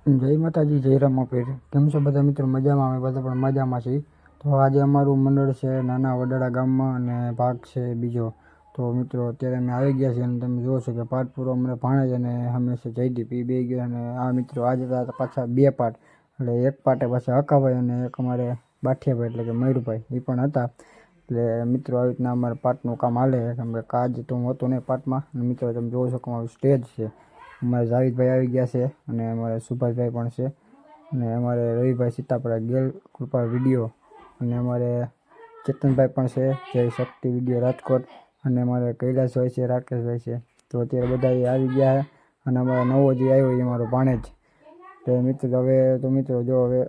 જય માતાજી, જય રામાપીર। કેમ છો બધા મિત્રો? મજામાં? અમે બધા પણ મજામાં છીએ। તો આજે અમારું મંડળ છે નાના વડાળા ગામમાં અને ભાગ છે બીજો। તો મિત્રો અત્યારે અમે આવી ગયા છીએ અને તમે જુઓ છો કે પાઠ પૂરો અમને ભાણેજ અને હંમેશા જયદીપ એ બે ગયા। અને આ મિત્રો આજે પાછા બે પાઠ, એટલે એક પાઠે પાછા હકાભાઈ અને એક અમારે બાઠિયાભાઈ એટલે કે મયુરભાઈ એ પણ હતા। એટલે મિત્રો આવી રીતના અમારે પાઠનું કામ હાલે। કેમ કે કાજ તો હું હતો નહીં પાઠમાં। અને મિત્રો તમે જોવો છો કે અમારું સ્ટેજ છે, અમારે જાવેદભાઈ આવી ગયા છે અને અમારે સુભાષભાઈ પણ છે અને અમારે રવિભાઈ સીતાપરા ગેલ કૃપા વિડીયો અને અમારે ચેતનભાઈ પણ છે જય શક્તિ વિડીયો રાજકોટ અને અમારે કૈલાસભાઈ છે, રાકેશભાઈ છે। તો અત્યારે બધા આવી ગયા છે અને અમારે નવો જે આવ્યો એ અમારો ભાણેજ। તો મિત્રો જો હવે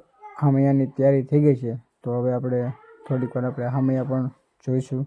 હામૈયાની તૈયારી થઈ ગઈ છે, તો હવે આપણે થોડીક વાર આપણે હામૈયા પણ જોઈશું।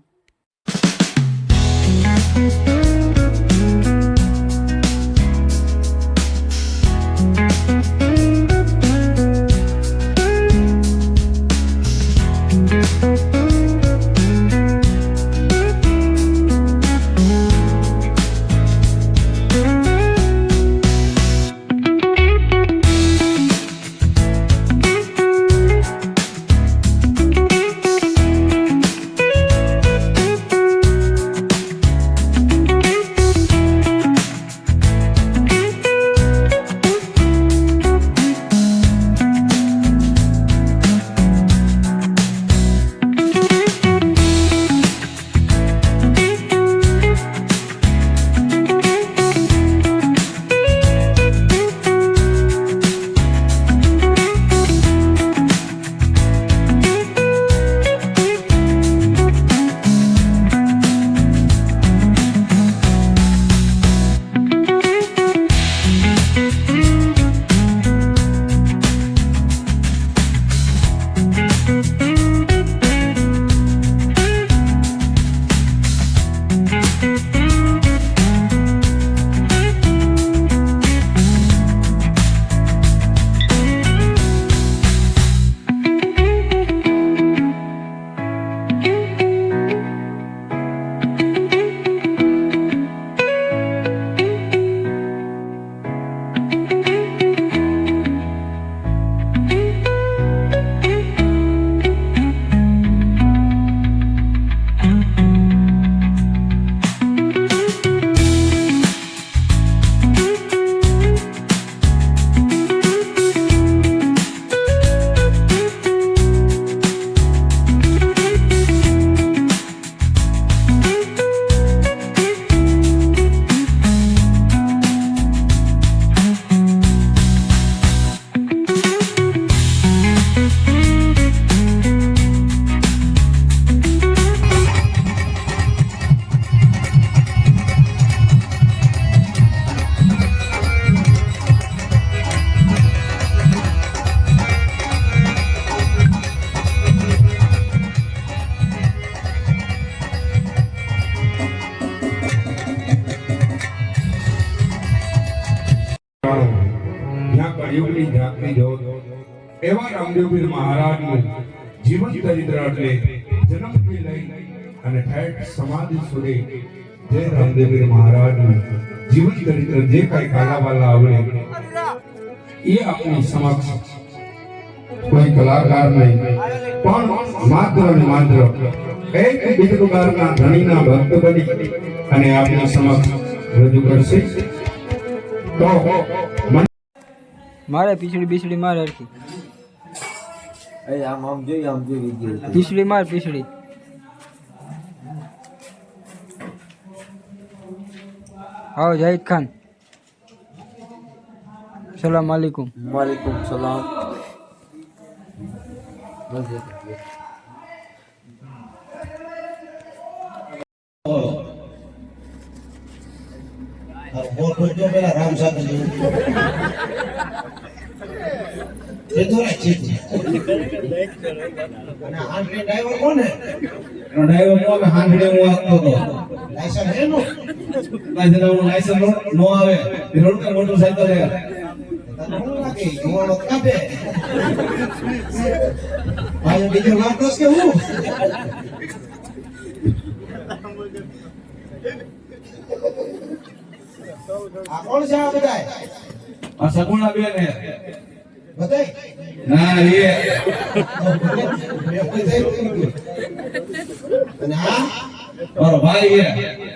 કળિયુગની જાગતી જ્યોત એવા રામદેવપીર મહારાજનું જીવન ચરિત્ર એટલે જન્મથી લઈ અને ઠેઠ સમાધિ સુધી જે રામદેવપીર મહારાજનું જીવન ચરિત્ર જે કાંઈ કાલાવાલા આવડે એ આપણી સમક્ષ કોઈ કલાકાર નહીં પણ માત્ર ને માત્ર એક બિંદુકારના ધણીના ભક્ત બની અને આપણી સમક્ષ રજૂ કરશે। તો મારે પીછડી મારે હરખી આમ જોઈ પીછડી માર પીછડી। આવો જાહિદ ખાન, સલામ વાલેકુમ। વાલેકુમ સલામ। રામ સાથે ડ્રાઈવર કોને? ડ્રાઈવર નો હાંડડે હું આપતો હતો। લાયસન્સ હે નો? લાયસન્સ નો આવે રોડ પર મોટરસાઇકલ હે તને હું લાગે જોવાનો કાપે ભાઈ બીજો વાપરસ કે હું આ કોણ છે આ બધાય? આ સગુણા બેન હે। બતાય ના રે અને આ મારો ભાઈ છે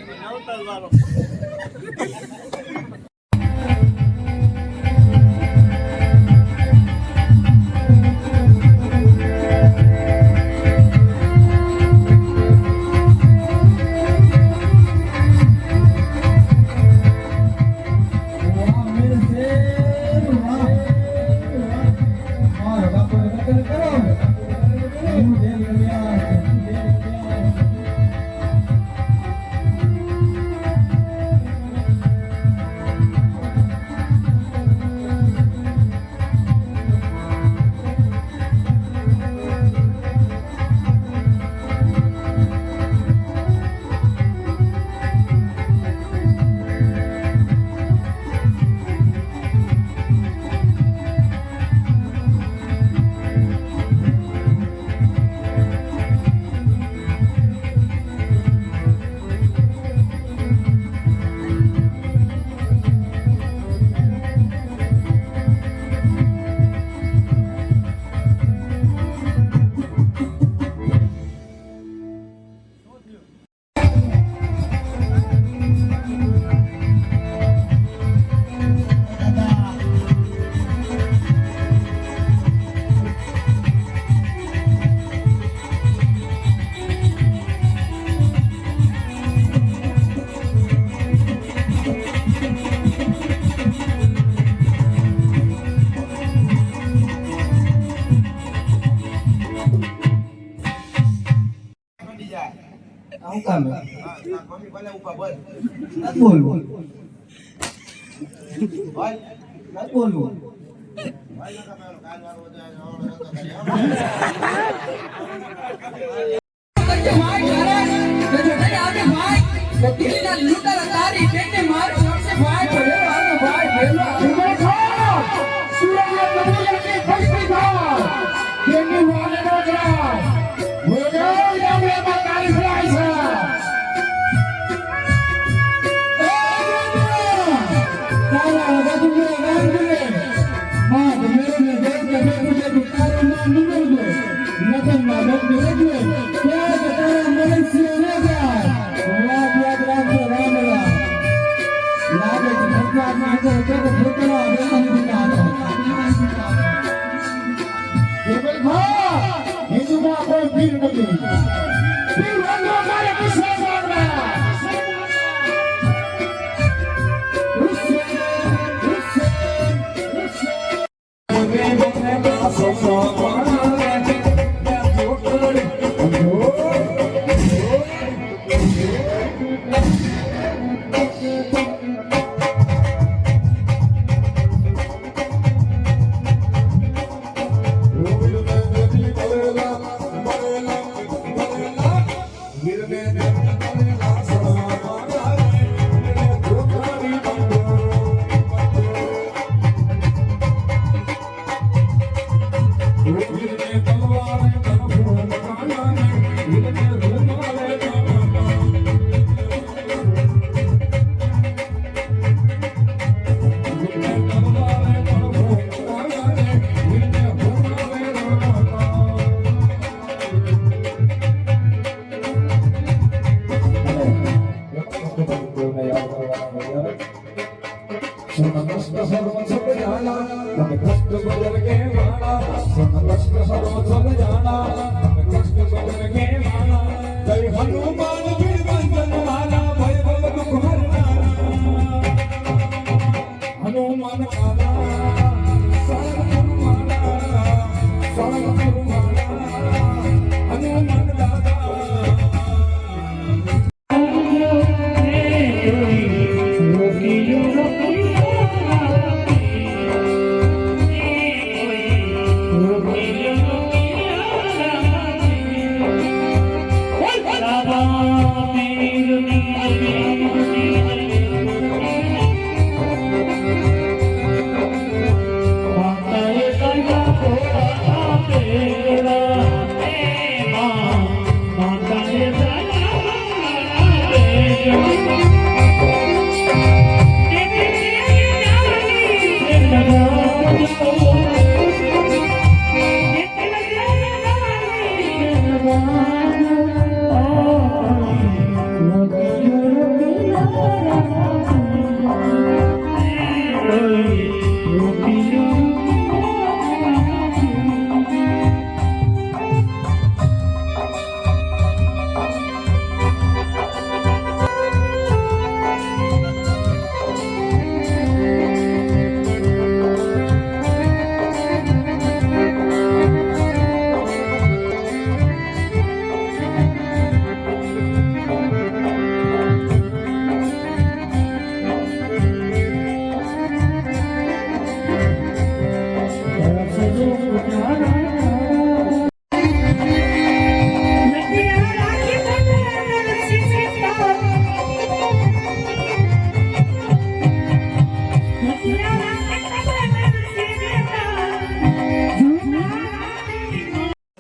આવું કામ મમ્મી ભલે ઉપર બોલ નથી બોલવું બોલ નથી બોલવું Bye.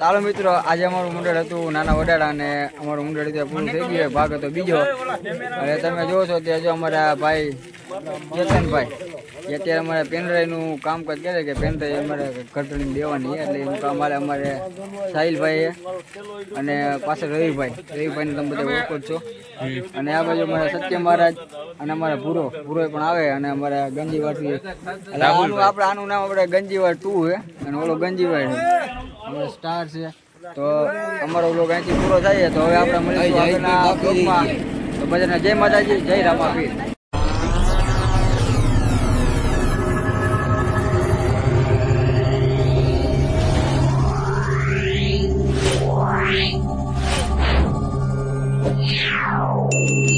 ચાલો મિત્રો, આજે અમારું મંડળ હતું નાના વડાડા અને અમારું મંડળ ત્યાં પૂરું થઈ ગયું. ભાગ હતો બીજો. અને તમે જોવો છો ત્યાં જો અમારા ભાઈ ચેતનભાઈ એ અત્યારે અમારે પેનડ્રાઈવનું કામકાજ કરે કે પેનડ્રાઈવ અમારે ઘટડીને દેવાની એટલે એનું કામ અમારે સાહિલભાઈએ અને પાછળ રવિભાઈને તમે બધા ઓળખો જ છો. અને આ બાજુ અમારા સત્ય મહારાજ અને અમારા ભૂરો પણ આવે અને અમારા ગંજીવાડથી એટલે આનું નામ આપણે ગંજીવાડ 2 છે અને ઓલો ગંજીવાડ છે અમારો સ્ટાર છે. તો અમારો વ્લોગ અહીંથી પૂરો થાય તો હવે આપણે મળીશું આગળના બ્લોગમાં. તો બધાને જય માતાજી, જય રામાપીર. Wow.